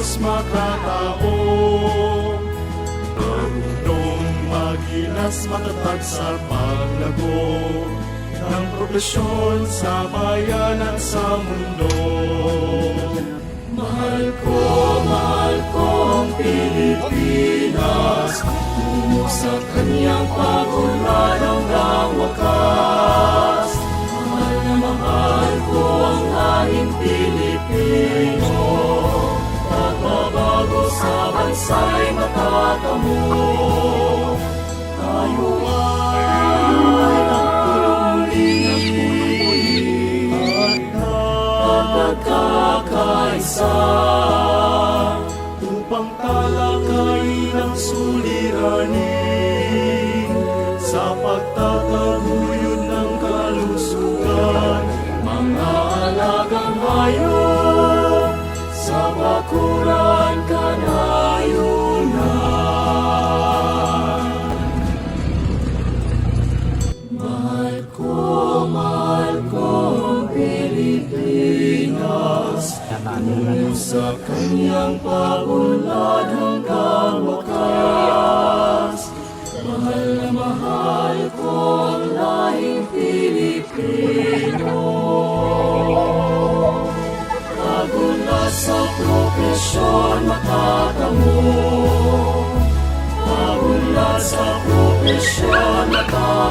Diyos makatao. Marunong magilas, matatag sa paglago ng propesyon sa bayan at sa mundo. Mahal ko ang Pilipinas, tungo sa kanyang pagunlad hanggang wakas. Mahal na mahal ko ang lahing Pilipino, pagbabago sa bansa'y matatamo. Tayo ay nagpulong-muli at nagkakaisa upang talakayin ang suliranin sa pagtataguyod ng kalusugan. Mga alagang hayop sa bakuran kanayunan. Mahal ko ang Pilipinas, tungo sa kanyang pagunlad hanggang wakas. Mahal na mahal ko ang lahing Pilipino, pagunlad sa propesyon matatamo. Pagunlad sa propesyon matatamo.